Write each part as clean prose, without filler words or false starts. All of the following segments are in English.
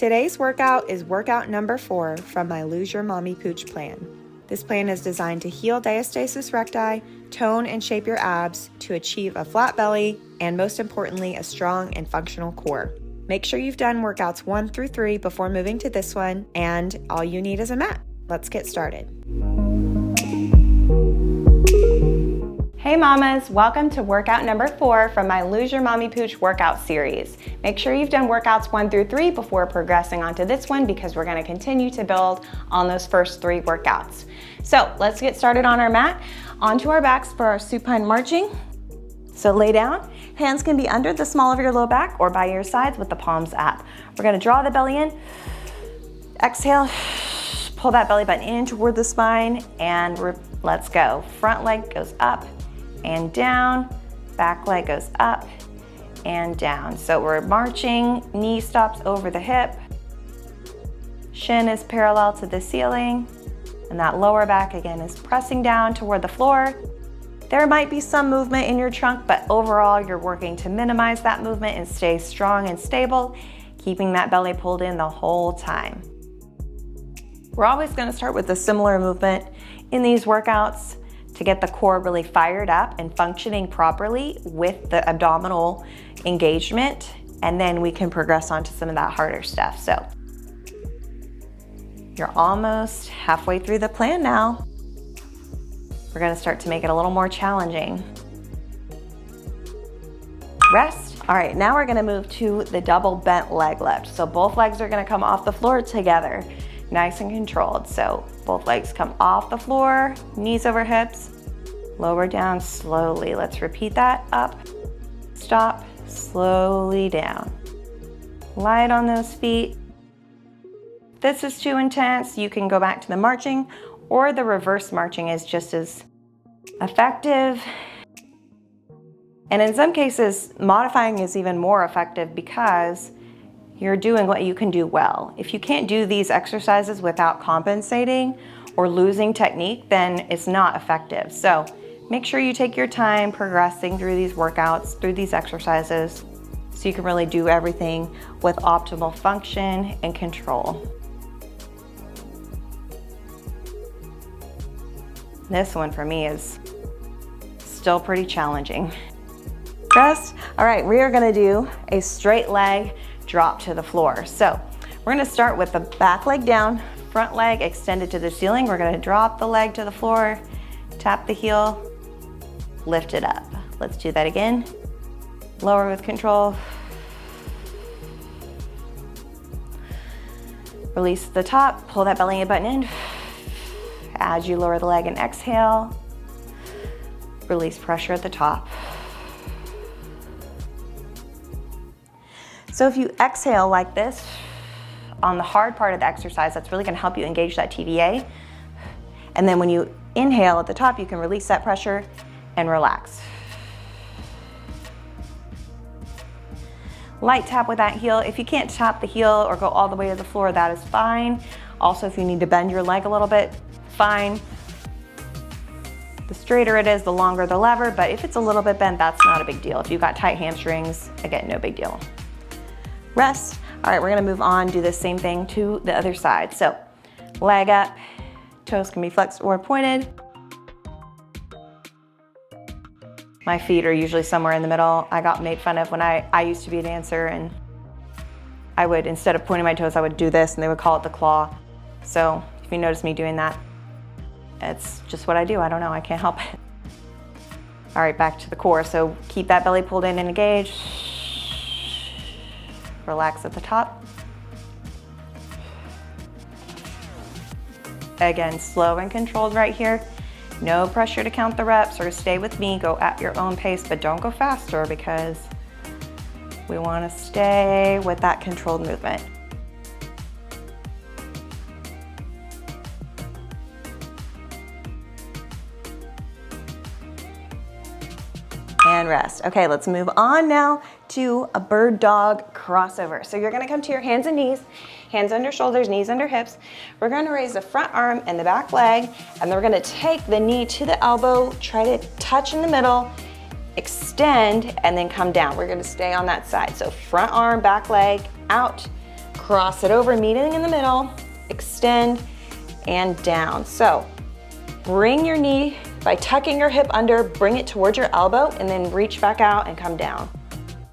Today's workout is workout number 4 from my Lose Your Mommy Pooch plan. This plan is designed to heal diastasis recti, tone and shape your abs to achieve a flat belly, and most importantly, a strong and functional core. Make sure you've done workouts 1 through 3 before moving to this one, and all you need is a mat. Let's get started. Hey mamas, welcome to workout number 4 from my Lose Your Mommy Pooch workout series. Make sure you've done workouts 1 through 3 before progressing onto this one because we're gonna continue to build on those first 3 workouts. So let's get started on our mat. Onto our backs for our supine marching. So lay down, hands can be under the small of your low back or by your sides with the palms up. We're gonna draw the belly in, exhale, pull that belly button in toward the spine, and let's go. Front leg goes up and down, back leg goes up and down. So we're marching, knee stops over the hip, shin is parallel to the ceiling, and that lower back again is pressing down toward the floor. There might be some movement in your trunk, but overall you're working to minimize that movement and stay strong and stable, keeping that belly pulled in the whole time. We're always gonna start with a similar movement in these workouts to get the core really fired up and functioning properly with the abdominal engagement, and then we can progress on to some of that harder stuff. So you're almost halfway through the plan now. We're gonna start to make it a little more challenging. Rest. All right, now we're gonna move to the double bent leg lift. So both legs are gonna come off the floor together, nice and controlled. So both legs come off the floor, knees over hips, lower down slowly. Let's repeat that. Up, stop, slowly down. Light on those feet. If this is too intense, you can go back to the marching, or the reverse marching is just as effective. And in some cases, modifying is even more effective because you're doing what you can do well. If you can't do these exercises without compensating or losing technique, then it's not effective. So make sure you take your time progressing through these workouts, through these exercises, so you can really do everything with optimal function and control. This one for me is still pretty challenging. Rest. All right, we are gonna do a straight leg drop to the floor. So we're gonna start with the back leg down, front leg extended to the ceiling. We're gonna drop the leg to the floor, tap the heel, lift it up. Let's do that again. Lower with control. Release the top, pull that belly button in. As you lower the leg and exhale, release pressure at the top. So if you exhale like this, on the hard part of the exercise, that's really gonna help you engage that TVA. And then when you inhale at the top, you can release that pressure and relax. Light tap with that heel. If you can't tap the heel or go all the way to the floor, that is fine. Also, if you need to bend your leg a little bit, fine. The straighter it is, the longer the lever, but if it's a little bit bent, that's not a big deal. If you've got tight hamstrings, again, no big deal. Rest. All right, we're gonna move on, do the same thing to the other side. So leg up, toes can be flexed or pointed. My feet are usually somewhere in the middle. I got made fun of when I used to be a dancer, and I would, instead of pointing my toes, I would do this and they would call it the claw. So if you notice me doing that, it's just what I do. I don't know, I can't help it. All right, back to the core. So keep that belly pulled in and engaged. Relax at the top. Again, slow and controlled right here. No pressure to count the reps or stay with me. Go at your own pace, but don't go faster because we want to stay with that controlled movement. And rest. Okay, let's move on now to a bird dog crossover. So you're gonna come to your hands and knees, hands under shoulders, knees under hips. We're gonna raise the front arm and the back leg, and then we're gonna take the knee to the elbow, try to touch in the middle, extend, and then come down. We're gonna stay on that side. So front arm, back leg, out, cross it over, meeting in the middle, extend, and down. So bring your knee, by tucking your hip under, bring it towards your elbow, and then reach back out and come down.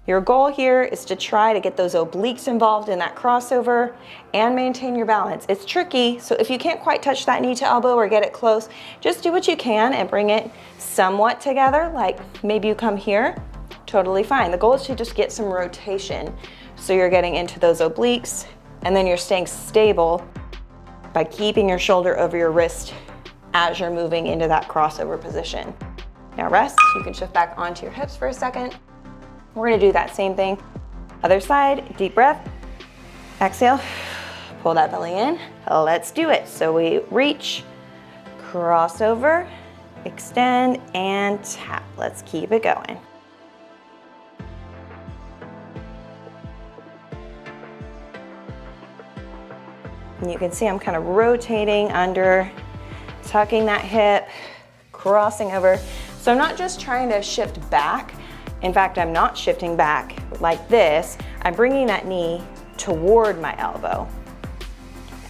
Your goal here is to try to get those obliques involved in that crossover and maintain your balance. It's tricky, so if you can't quite touch that knee to elbow or get it close, just do what you can and bring it somewhat together, like maybe you come here, totally fine. The goal is to just get some rotation. So you're getting into those obliques, and then you're staying stable by keeping your shoulder over your wrist as you're moving into that crossover position. Now rest, you can shift back onto your hips for a second. We're gonna do that same thing. Other side, deep breath. Exhale, pull that belly in. Let's do it. So we reach, cross over, extend, and tap. Let's keep it going. And you can see I'm kind of rotating under, tucking that hip, crossing over. So I'm not just trying to shift back. In fact, I'm not shifting back like this. I'm bringing that knee toward my elbow.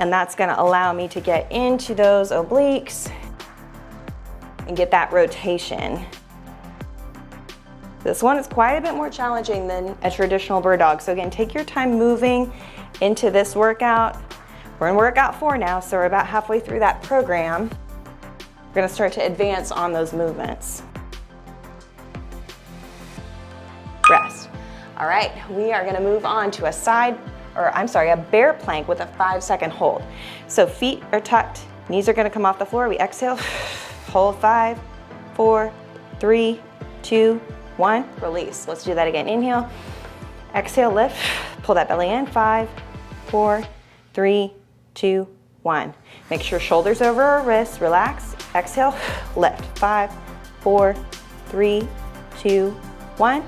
And that's gonna allow me to get into those obliques and get that rotation. This one is quite a bit more challenging than a traditional bird dog. So again, take your time moving into this workout. We're in workout 4 now, so we're about halfway through that program. We're gonna start to advance on those movements. Rest. All right, we are gonna move on to a bear plank with a 5-second hold. So feet are tucked, knees are gonna come off the floor. We exhale, hold 5, 4, 3, 2, 1, release. Let's do that again. Inhale, exhale, lift, pull that belly in, 5, 4, 3, 2, 1. Make sure shoulders over our wrists, relax, exhale, lift, 5, 4, 3, 2, 1.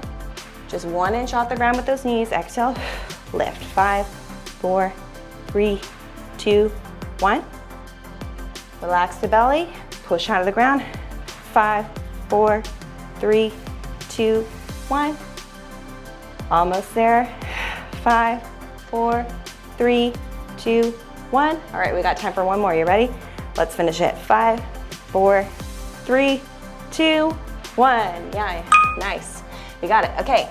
Just 1 inch off the ground with those knees. Exhale, lift. 5, 4, 3, 2, 1. Relax the belly, push out of the ground. 5, 4, 3, 2, 1. Almost there. 5, 4, 3, 2, 1. All right, we got time for one more. You ready? Let's finish it. 5, 4, 3, 2, 1. Yeah, nice. We got it. Okay,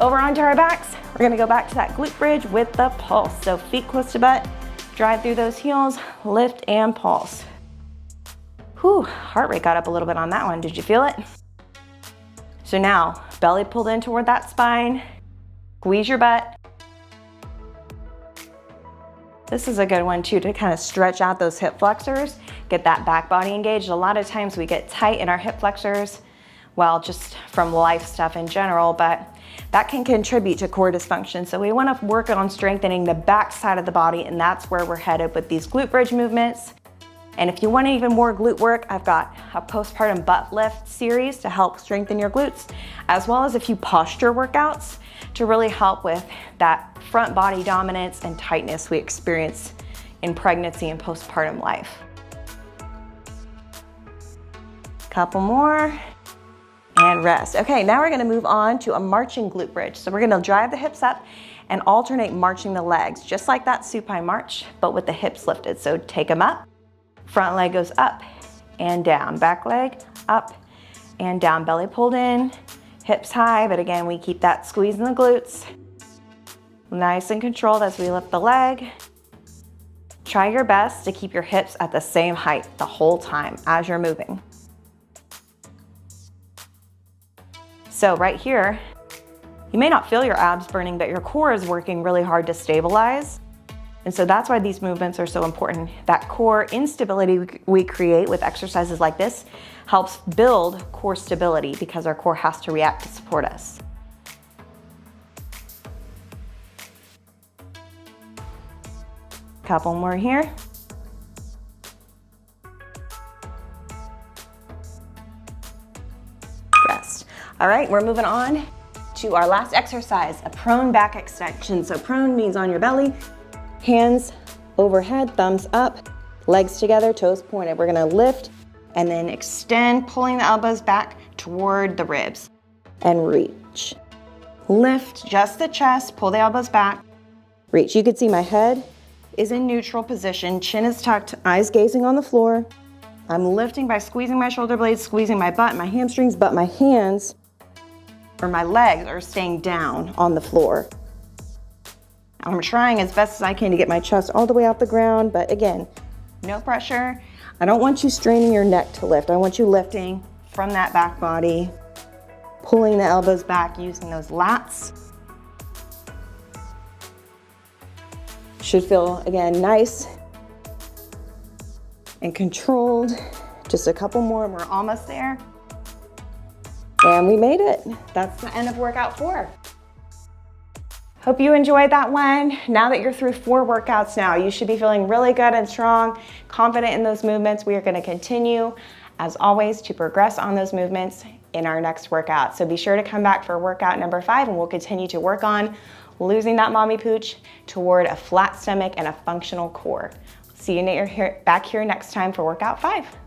over onto our backs. We're gonna go back to that glute bridge with the pulse. So feet close to butt, drive through those heels, lift and pulse. Whew, heart rate got up a little bit on that one. Did you feel it? So now, belly pulled in toward that spine, squeeze your butt. This is a good one too, to kind of stretch out those hip flexors, get that back body engaged. A lot of times we get tight in our hip flexors, well, just from life stuff in general, but that can contribute to core dysfunction. So we want to work on strengthening the back side of the body, and that's where we're headed with these glute bridge movements. And if you want even more glute work, I've got a postpartum butt lift series to help strengthen your glutes, as well as a few posture workouts to really help with that front body dominance and tightness we experience in pregnancy and postpartum life. Couple more. And rest. Okay, now we're gonna move on to a marching glute bridge. So we're gonna drive the hips up and alternate marching the legs, just like that supine march, but with the hips lifted. So take them up, front leg goes up and down, back leg up and down, belly pulled in, hips high, but again, we keep that squeeze in the glutes. Nice and controlled as we lift the leg. Try your best to keep your hips at the same height the whole time as you're moving. So right here, you may not feel your abs burning, but your core is working really hard to stabilize. And so that's why these movements are so important. That core instability we create with exercises like this helps build core stability because our core has to react to support us. Couple more here. Rest. All right, we're moving on to our last exercise, a prone back extension. So prone means on your belly, hands overhead, thumbs up, legs together, toes pointed. We're gonna lift and then extend, pulling the elbows back toward the ribs and reach. Lift just the chest, pull the elbows back, reach. You can see my head is in neutral position, chin is tucked, eyes gazing on the floor. I'm lifting by squeezing my shoulder blades, squeezing my butt, my hamstrings, but my hands or my legs are staying down on the floor. I'm trying as best as I can to get my chest all the way off the ground, but again, no pressure. I don't want you straining your neck to lift. I want you lifting from that back body, pulling the elbows back, using those lats. Should feel, again, nice and controlled. Just a couple more and we're almost there. And we made it. That's the end of workout 4. Hope you enjoyed that one. Now that you're through 4 workouts now, you should be feeling really good and strong, confident in those movements. We are gonna continue, as always, to progress on those movements in our next workout. So be sure to come back for workout number 5 and we'll continue to work on losing that mommy pooch toward a flat stomach and a functional core. See you back here next time for workout 5.